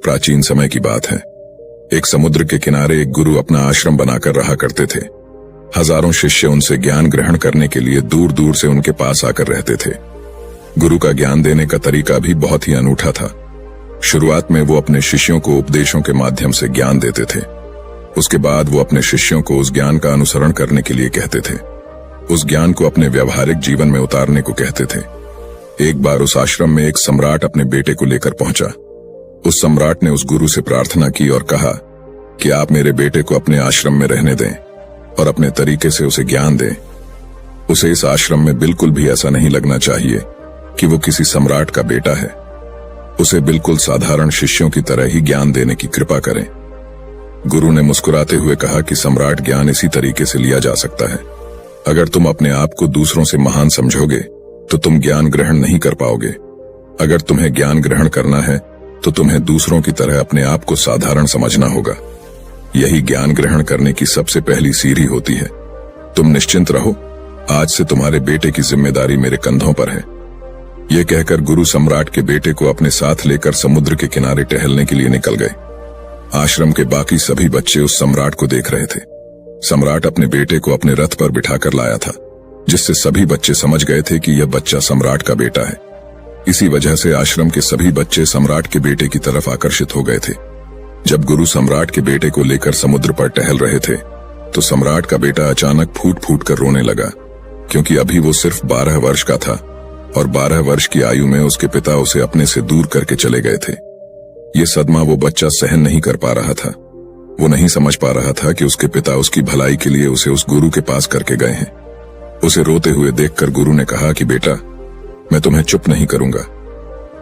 प्राचीन समय की बात है। एक समुद्र के किनारे एक गुरु अपना आश्रम बनाकर रहा करते थे। हजारों शिष्य उनसे ज्ञान ग्रहण करने के लिए दूर दूर से उनके पास आकर रहते थे। गुरु का ज्ञान देने का तरीका भी बहुत ही अनूठा था। शुरुआत में वो अपने शिष्यों को उपदेशों के माध्यम से ज्ञान देते थे। उसके बाद वो अपने शिष्यों को उस ज्ञान का अनुसरण करने के लिए कहते थे, उस ज्ञान को अपने व्यावहारिक जीवन में उतारने को कहते थे। एक बार उस आश्रम में एक सम्राट अपने बेटे को लेकर पहुंचा। उस सम्राट ने उस गुरु से प्रार्थना की और कहा कि आप मेरे बेटे को अपने आश्रम में रहने दें और अपने तरीके से उसे ज्ञान दें। उसे इस आश्रम में बिल्कुल भी ऐसा नहीं लगना चाहिए कि वो किसी सम्राट का बेटा है। उसे बिल्कुल साधारण शिष्यों की तरह ही ज्ञान देने की कृपा करें। गुरु ने मुस्कुराते हुए कहा कि सम्राट ज्ञान इसी तरीके से लिया जा सकता है। अगर तुम अपने आप को दूसरों से महान समझोगे तो तुम ज्ञान ग्रहण नहीं कर पाओगे। अगर तुम्हें ज्ञान ग्रहण करना है तो तुम्हें दूसरों की तरह अपने आप को साधारण समझना होगा। यही ज्ञान ग्रहण करने की सबसे पहली सीढ़ी होती है। तुम निश्चिंत रहो, आज से तुम्हारे बेटे की जिम्मेदारी मेरे कंधों पर है। यह कहकर गुरु सम्राट के बेटे को अपने साथ लेकर समुद्र के किनारे टहलने के लिए निकल गए। आश्रम के बाकी सभी बच्चे उस सम्राट को देख रहे थे। सम्राट अपने बेटे को अपने रथ पर बिठाकर लाया था, जिससे सभी बच्चे समझ गए थे कि यह बच्चा सम्राट का बेटा है। इसी वजह से आश्रम के सभी बच्चे सम्राट के बेटे की तरफ आकर्षित हो गए थे। जब गुरु सम्राट के बेटे को लेकर समुद्र पर टहल रहे थे तो सम्राट का बेटा अचानक फूट फूट कर रोने लगा, क्योंकि अभी वो सिर्फ 12 वर्ष का था और 12 वर्ष की आयु में उसके पिता उसे अपने से दूर करके चले गए थे। ये सदमा वो बच्चा सहन नहीं कर पा रहा था। वो नहीं समझ पा रहा था कि उसके पिता उसकी भलाई के लिए उसे उस गुरु के पास करके गए हैं। उसे रोते हुए देखकर गुरु ने कहा कि बेटा, मैं तुम्हें चुप नहीं करूंगा।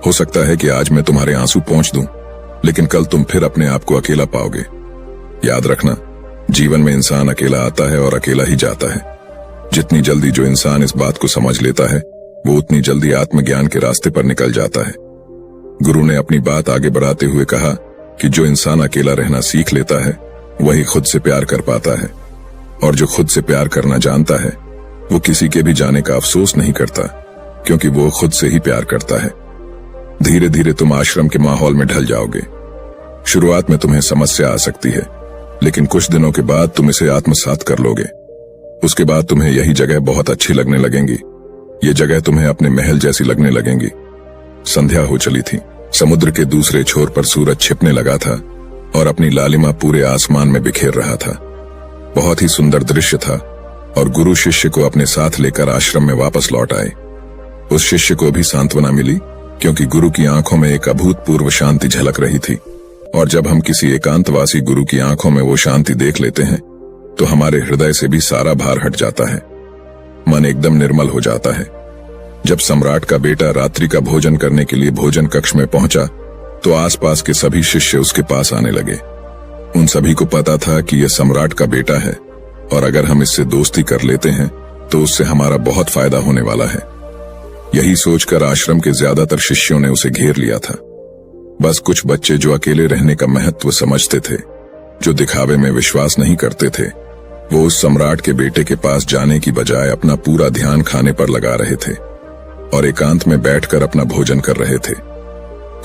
हो सकता है कि आज मैं तुम्हारे आंसू पोंछ दूं, लेकिन कल तुम फिर अपने आप को अकेला पाओगे। याद रखना, जीवन में इंसान अकेला आता है और अकेला ही जाता है। जितनी जल्दी जो इंसान इस बात को समझ लेता है, वो उतनी जल्दी आत्मज्ञान के रास्ते पर निकल जाता है। गुरु ने अपनी बात आगे बढ़ाते हुए कहा कि जो इंसान अकेला रहना सीख लेता है वही खुद से प्यार कर पाता है, और जो खुद से प्यार करना जानता है वो किसी के भी जाने का अफसोस नहीं करता, क्योंकि वो खुद से ही प्यार करता है। धीरे धीरे तुम आश्रम के माहौल में ढल जाओगे। शुरुआत में तुम्हें समस्या आ सकती है, लेकिन कुछ दिनों के बाद तुम इसे आत्मसात कर लोगे। उसके बाद तुम्हें यही जगह बहुत अच्छी लगने लगेंगी। ये जगह तुम्हें अपने महल जैसी लगने लगेंगी। संध्या हो चली थी। समुद्र के दूसरे छोर पर सूरज छिपने लगा था और अपनी लालिमा पूरे आसमान में बिखेर रहा था। बहुत ही सुंदर दृश्य था और गुरु शिष्य को अपने साथ लेकर आश्रम में वापस लौट आए। उस शिष्य को भी सांत्वना मिली, क्योंकि गुरु की आंखों में एक अभूतपूर्व शांति झलक रही थी। और जब हम किसी एकांतवासी गुरु की आंखों में वो शांति देख लेते हैं तो हमारे हृदय से भी सारा भार हट जाता है। मन एकदम निर्मल हो जाता है। जब सम्राट का बेटा रात्रि का भोजन करने के लिए भोजन कक्ष में पहुंचा तो आसपास के सभी शिष्य उसके पास आने लगे। उन सभी को पता था कि यह सम्राट का बेटा है और अगर हम इससे दोस्ती कर लेते हैं तो उससे हमारा बहुत फायदा होने वाला है। यही सोचकर आश्रम के ज्यादातर शिष्यों ने उसे घेर लिया था। बस कुछ बच्चे जो अकेले रहने का महत्व समझते थे, जो दिखावे में विश्वास नहीं करते थे, वो उस सम्राट के बेटे के पास जाने की बजाय अपना पूरा ध्यान खाने पर लगा रहे थे और एकांत में बैठकर अपना भोजन कर रहे थे।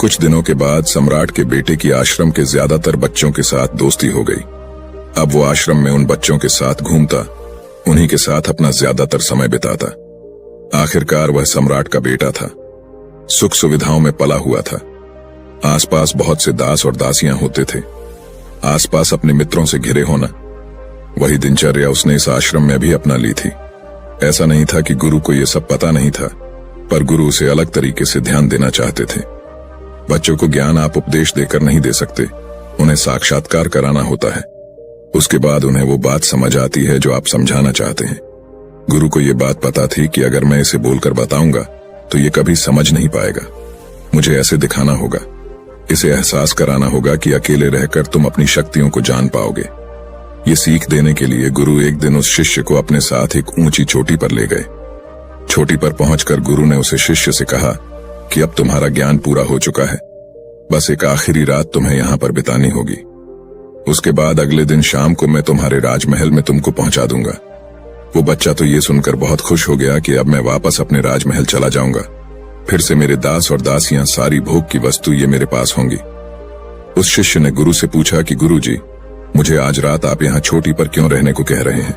कुछ दिनों के बाद सम्राट के बेटे की आश्रम के ज्यादातर बच्चों के साथ दोस्ती हो गई। अब वो आश्रम में उन बच्चों के साथ घूमता, उन्हीं के साथ अपना ज्यादातर समय बिताता। आखिरकार वह सम्राट का बेटा था। सुख सुविधाओं में पला हुआ था। आसपास बहुत से दास और दासियां होते थे। आसपास अपने मित्रों से घिरे होना, वही दिनचर्या उसने इस आश्रम में भी अपना ली थी। ऐसा नहीं था कि गुरु को यह सब पता नहीं था, पर गुरु उसे अलग तरीके से ध्यान देना चाहते थे। बच्चों को ज्ञान आप उपदेश देकर नहीं दे सकते, उन्हें साक्षात्कार कराना होता है। उसके बाद उन्हें वो बात समझ आती है जो आप समझाना चाहते हैं। गुरु को ये बात पता थी कि अगर मैं इसे बोलकर बताऊंगा तो ये कभी समझ नहीं पाएगा। मुझे ऐसे दिखाना होगा, इसे एहसास कराना होगा कि अकेले रहकर तुम अपनी शक्तियों को जान पाओगे। ये सीख देने के लिए गुरु एक दिन उस शिष्य को अपने साथ एक ऊंची चोटी पर ले गए। चोटी पर पहुंचकर गुरु ने उसे शिष्य से कहा कि अब तुम्हारा ज्ञान पूरा हो चुका है, बस एक आखिरी रात तुम्हें यहाँ पर बितानी होगी। उसके बाद अगले दिन शाम को मैं तुम्हारे राजमहल में तुमको पहुंचा दूंगा। वो बच्चा तो ये सुनकर बहुत खुश हो गया कि अब मैं वापस अपने राजमहल चला जाऊंगा। फिर से मेरे दास और दासियां, सारी भोग की वस्तु ये मेरे पास होंगी। उस शिष्य ने गुरु से पूछा कि गुरुजी, मुझे आज रात आप यहाँ चोटी पर क्यों रहने को कह रहे हैं?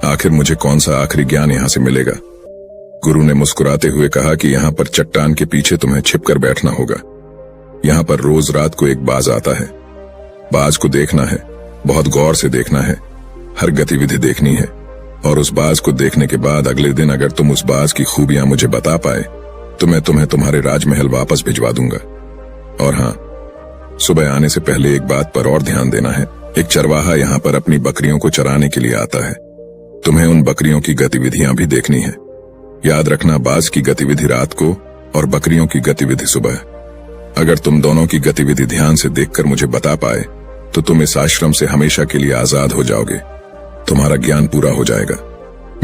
आखिर मुझे कौन सा आखिरी ज्ञान यहाँ से मिलेगा? गुरु ने मुस्कुराते हुए कहा कि यहाँ पर चट्टान के पीछे तुम्हें छिपकर बैठना होगा। यहाँ पर रोज रात को एक बाज आता है। बाज को देखना है, बहुत गौर से देखना है, हर गतिविधि देखनी है, और उस बाज को देखने के बाद अगले दिन अगर तुम उस बाज की खूबियां मुझे बता पाए तो मैं तुम्हें तुम्हारे राजमहल वापस भिजवा दूंगा। और हाँ, सुबह आने से पहले एक बात पर और ध्यान देना है। एक चरवाहा यहाँ पर अपनी बकरियों को चराने के लिए आता है। तुम्हें उन बकरियों की गतिविधियां भी देखनी है। याद रखना, बाज की गतिविधि रात को और बकरियों की गतिविधि सुबह। अगर तुम दोनों की गतिविधि ध्यान से देखकर मुझे बता पाए तो तुम इस आश्रम से हमेशा के लिए आजाद हो जाओगे। तुम्हारा ज्ञान पूरा हो जाएगा।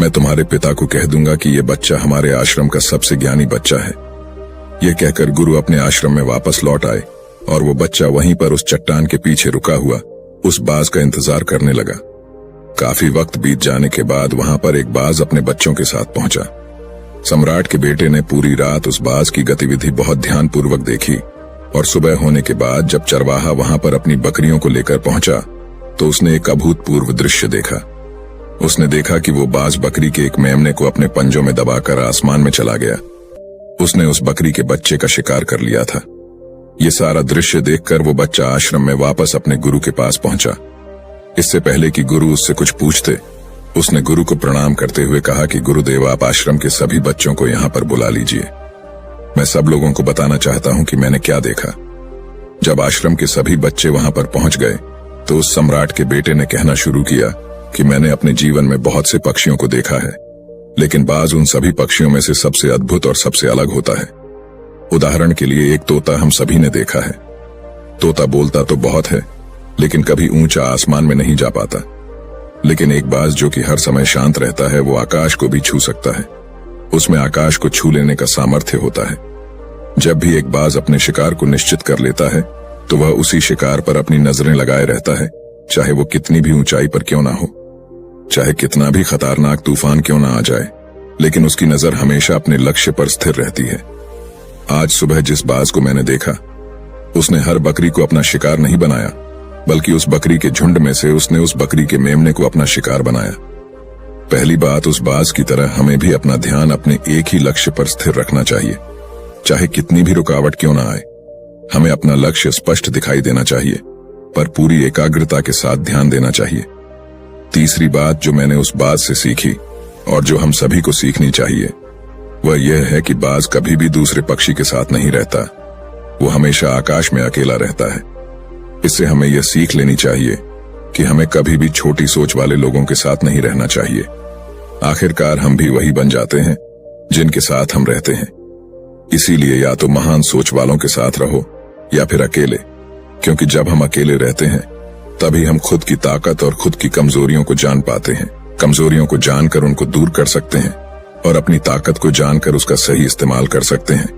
मैं तुम्हारे पिता को कह दूंगा कि ये बच्चा हमारे आश्रम का सबसे ज्ञानी बच्चा है। ये कहकर गुरु अपने आश्रम में वापस लौट आए और वो बच्चा वहीं पर उस चट्टान के पीछे रुका हुआ उस बाज का इंतजार करने लगा। काफी वक्त बीत जाने के बाद वहां पर एक बाज अपने बच्चों के साथ पहुंचा। सम्राट के बेटे ने पूरी रात उस बाज की गतिविधि बहुत ध्यानपूर्वक देखी और सुबह होने के बाद जब चरवाहा वहां पर अपनी बकरियों को लेकर पहुंचा तो उसने एक अभूतपूर्व दृश्य देखा। उसने देखा कि वो बाज बकरी के एक मेमने को अपने पंजों में दबाकर आसमान में चला गया। उसने उस बकरी के बच्चे का शिकार कर लिया था। ये सारा दृश्य देखकर वो बच्चा आश्रम में वापस अपने गुरु के पास पहुंचा। इससे पहले कि गुरु उससे कुछ पूछते, उसने गुरु को प्रणाम करते हुए कहा कि गुरुदेव, आप आश्रम के सभी बच्चों को यहाँ पर बुला लीजिए। मैं सब लोगों को बताना चाहता हूँ कि मैंने क्या देखा। जब आश्रम के सभी बच्चे वहां पर पहुंच गए तो उस सम्राट के बेटे ने कहना शुरू किया कि मैंने अपने जीवन में बहुत से पक्षियों को देखा है, लेकिन बाज उन सभी पक्षियों में से सबसे अद्भुत और सबसे अलग होता है। उदाहरण के लिए एक तोता हम सभी ने देखा है। तोता बोलता तो बहुत है, लेकिन कभी ऊंचा आसमान में नहीं जा पाता। लेकिन एक बाज जो कि हर समय शांत रहता है, वो आकाश को भी छू सकता है। उसमें आकाश को छू लेने का सामर्थ्य होता है। जब भी एक बाज अपने शिकार को निश्चित कर लेता है तो वह उसी शिकार पर अपनी नजरें लगाए रहता है, चाहे वो कितनी भी ऊंचाई पर क्यों ना हो, चाहे कितना भी खतरनाक तूफान क्यों ना आ जाए, लेकिन उसकी नजर हमेशा अपने लक्ष्य पर स्थिर रहती है। आज सुबह जिस बाज को मैंने देखा, उसने हर बकरी को अपना शिकार नहीं बनाया, बल्कि उस बकरी के झुंड में से उसने उस बकरी के मेमने को अपना शिकार बनाया। पहली बात, उस बाज की तरह हमें भी अपना ध्यान अपने एक ही लक्ष्य पर स्थिर रखना चाहिए, चाहे कितनी भी रुकावट क्यों ना आए। हमें अपना लक्ष्य स्पष्ट दिखाई देना चाहिए, पर पूरी एकाग्रता के साथ ध्यान देना चाहिए। तीसरी बात जो मैंने उस बाज से सीखी और जो हम सभी को सीखनी चाहिए, वह यह है कि बाज कभी भी दूसरे पक्षी के साथ नहीं रहता। वो हमेशा आकाश में अकेला रहता है। इससे हमें यह सीख लेनी चाहिए कि हमें कभी भी छोटी सोच वाले लोगों के साथ नहीं रहना चाहिए। आखिरकार हम भी वही बन जाते हैं जिनके साथ हम रहते हैं। इसीलिए या तो महान सोच वालों के साथ रहो या फिर अकेले, क्योंकि जब हम अकेले रहते हैं तभी हम खुद की ताकत और खुद की कमजोरियों को जान पाते हैं। कमजोरियों को जानकर उनको दूर कर सकते हैं और अपनी ताकत को जानकर उसका सही इस्तेमाल कर सकते हैं।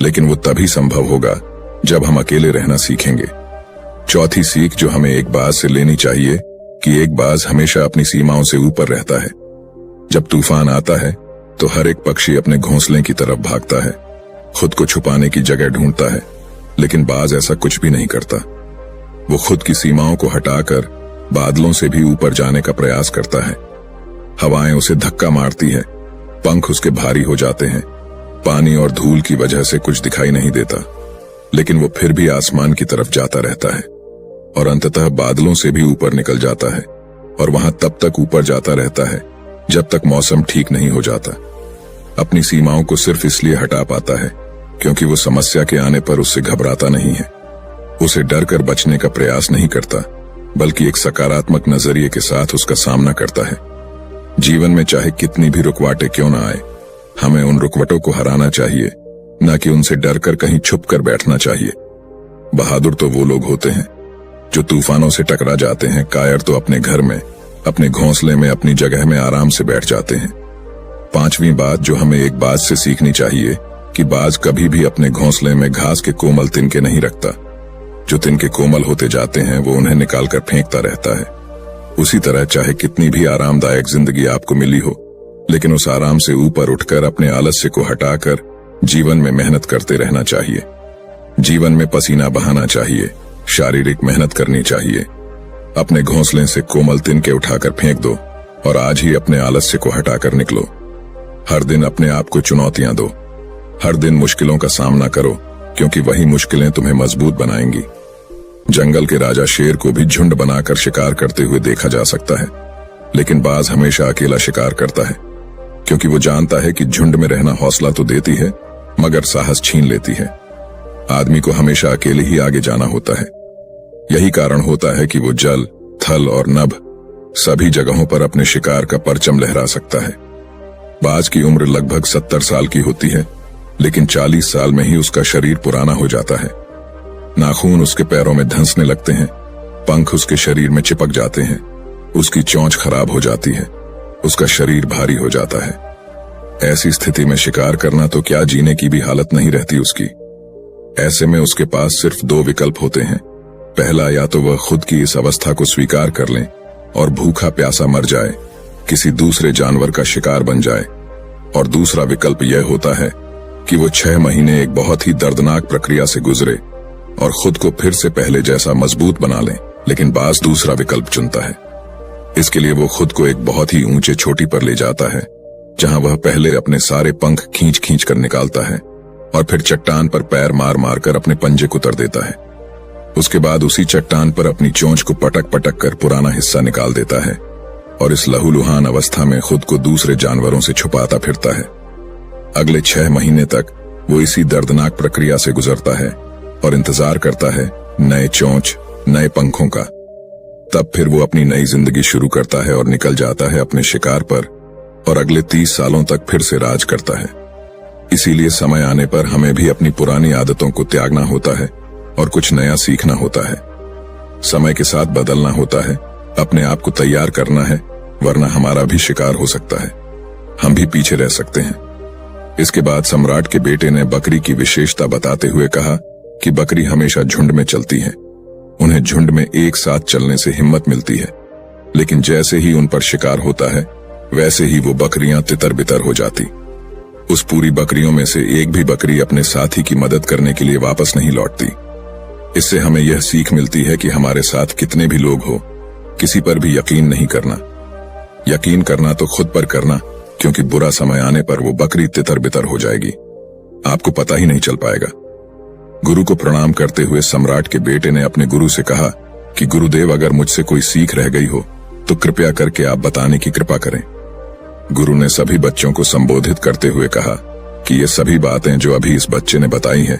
लेकिन वो तभी संभव होगा जब हम अकेले रहना सीखेंगे। चौथी सीख जो हमें एक बाज से लेनी चाहिए कि एक बाज हमेशा अपनी सीमाओं से ऊपर रहता है। जब तूफान आता है तो हर एक पक्षी अपने घोंसले की तरफ भागता है, खुद को छुपाने की जगह ढूंढता है, लेकिन बाज ऐसा कुछ भी नहीं करता। वो खुद की सीमाओं को हटाकर बादलों से भी ऊपर जाने का प्रयास करता है। हवाएं उसे धक्का मारती है, पंख उसके भारी हो जाते हैं, पानी और धूल की वजह से कुछ दिखाई नहीं देता, लेकिन वो फिर भी आसमान की तरफ जाता रहता है और अंततः बादलों से भी ऊपर निकल जाता है और वहां तब तक ऊपर जाता रहता है जब तक मौसम ठीक नहीं हो जाता। अपनी सीमाओं को सिर्फ इसलिए हटा पाता है क्योंकि वो समस्या के आने पर उससे घबराता नहीं है, उसे डर कर बचने का प्रयास नहीं करता, बल्कि एक सकारात्मक नजरिए के साथ उसका सामना करता है। जीवन में चाहे कितनी भी रुकावटें क्यों ना आए, हमें उन रुकावटों को हराना चाहिए, न कि उनसे डरकर कहीं छुप कर बैठना चाहिए। बहादुर तो वो लोग होते हैं जो तूफानों से टकरा जाते हैं, कायर तो अपने घर में, अपने घोंसले में, अपनी जगह में आराम से बैठ जाते हैं। पांचवी बात जो हमें एक बाज से सीखनी चाहिए कि बाज कभी भी अपने घोंसले में घास के कोमल तिनके नहीं रखता। जो तिनके कोमल होते जाते हैं वो उन्हें निकालकर फेंकता रहता है। उसी तरह चाहे कितनी भी आरामदायक जिंदगी आपको मिली हो, लेकिन उस आराम से ऊपर उठकर अपने आलस्य को हटाकर जीवन में मेहनत करते रहना चाहिए। जीवन में पसीना बहाना चाहिए, शारीरिक मेहनत करनी चाहिए। अपने घोंसले से कोमल तिनके उठाकर फेंक दो और आज ही अपने आलस्य को हटाकर निकलो। हर दिन अपने आप को चुनौतियां दो, हर दिन मुश्किलों का सामना करो, क्योंकि वही मुश्किलें तुम्हें मजबूत बनाएंगी। जंगल के राजा शेर को भी झुंड बनाकर शिकार करते हुए देखा जा सकता है, लेकिन बाज हमेशा अकेला शिकार करता है, क्योंकि वो जानता है कि झुंड में रहना हौसला तो देती है मगर साहस छीन लेती है। आदमी को हमेशा अकेले ही आगे जाना होता है। यही कारण होता है कि वो जल, थल और नभ सभी जगहों पर अपने शिकार का परचम लहरा सकता है। बाज की उम्र लगभग 70 साल की होती है, लेकिन 40 साल में ही उसका शरीर पुराना हो जाता है। नाखून उसके पैरों में धंसने लगते हैं, पंख उसके शरीर में चिपक जाते हैं, उसकी चोंच खराब हो जाती है, उसका शरीर भारी हो जाता है। ऐसी स्थिति में शिकार करना तो क्या, जीने की भी हालत नहीं रहती उसकी। ऐसे में उसके पास सिर्फ 2 विकल्प होते हैं। पहला, या तो वह खुद की इस अवस्था को स्वीकार कर लें और भूखा प्यासा मर जाए, किसी दूसरे जानवर का शिकार बन जाए, और दूसरा विकल्प यह होता है कि वो 6 महीने एक बहुत ही दर्दनाक प्रक्रिया से गुजरे और खुद को फिर से पहले जैसा मजबूत बना लें। लेकिन बाज दूसरा विकल्प चुनता है। इसके लिए वो खुद को एक बहुत ही ऊंचे चोटी पर ले जाता है, जहां वह पहले अपने सारे पंख खींच खींच कर निकालता है और फिर चट्टान पर पैर मार मार कर अपने पंजे कुतर देता है। उसके बाद उसी चट्टान पर अपनी चोंच को पटक पटक कर पुराना हिस्सा निकाल देता है और इस लहूलुहान अवस्था में खुद को दूसरे जानवरों से छुपाता फिरता है। अगले 6 महीने तक वो इसी दर्दनाक प्रक्रिया से गुजरता है और इंतजार करता है नए चोंच, नए पंखों का। तब फिर वो अपनी नई जिंदगी शुरू करता है और निकल जाता है अपने शिकार पर और अगले 30 सालों तक फिर से राज करता है। इसीलिए समय आने पर हमें भी अपनी पुरानी आदतों को त्यागना होता है और कुछ नया सीखना होता है। समय के साथ बदलना होता है, अपने आप को तैयार करना है, वरना हमारा भी शिकार हो सकता है, हम भी पीछे रह सकते हैं। इसके बाद सम्राट के बेटे ने बकरी की विशेषता बताते हुए कहा कि बकरी हमेशा झुंड में चलती है। उन्हें झुंड में एक साथ चलने से हिम्मत मिलती है, लेकिन जैसे ही उन पर शिकार होता है वैसे ही वो बकरियां तितर बितर हो जाती। उस पूरी बकरियों में से एक भी बकरी अपने साथी की मदद करने के लिए वापस नहीं लौटती। इससे हमें यह सीख मिलती है कि हमारे साथ कितने भी लोग हो, किसी पर भी यकीन नहीं करना। यकीन करना तो खुद पर करना, क्योंकि बुरा समय आने पर वो बकरी तितर बितर हो जाएगी, आपको पता ही नहीं चल पाएगा। गुरु को प्रणाम करते हुए सम्राट के बेटे ने अपने गुरु से कहा कि गुरुदेव, अगर मुझसे कोई सीख रह गई हो तो कृपया करके आप बताने की कृपा करें। गुरु ने सभी बच्चों को संबोधित करते हुए कहा कि ये सभी बातें जो अभी इस बच्चे ने बताई हैं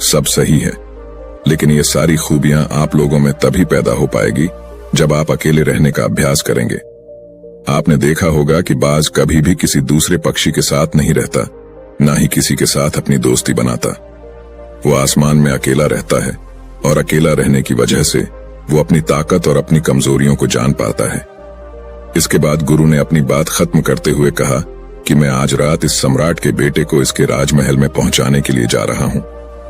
सब सही है, लेकिन ये सारी खूबियां आप लोगों में तभी पैदा हो पाएगी जब आप अकेले रहने का अभ्यास करेंगे। आपने देखा होगा कि बाज कभी भी किसी दूसरे पक्षी के साथ नहीं रहता, ना ही किसी के साथ अपनी दोस्ती बनाता। वो आसमान में अकेला रहता है और अकेला रहने की वजह से वो अपनी ताकत और अपनी कमजोरियों को जान पाता है। इसके बाद गुरु ने अपनी बात खत्म करते हुए कहा कि मैं आज रात इस सम्राट के बेटे को इसके राजमहल में पहुंचाने के लिए जा रहा हूं,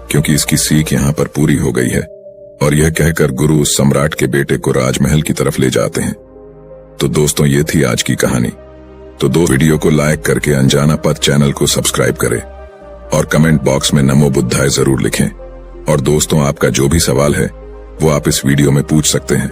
क्योंकि इसकी सीख यहां पर पूरी हो गई है। और यह कहकर गुरु उस सम्राट के बेटे को राजमहल की तरफ ले जाते हैं। तो दोस्तों, ये थी आज की कहानी। तो वीडियो को लाइक करके अनजाना पथ चैनल को सब्सक्राइब करें और कमेंट बॉक्स में नमो बुद्धाय जरूर लिखें। और दोस्तों, आपका जो भी सवाल है वो आप इस वीडियो में पूछ सकते हैं।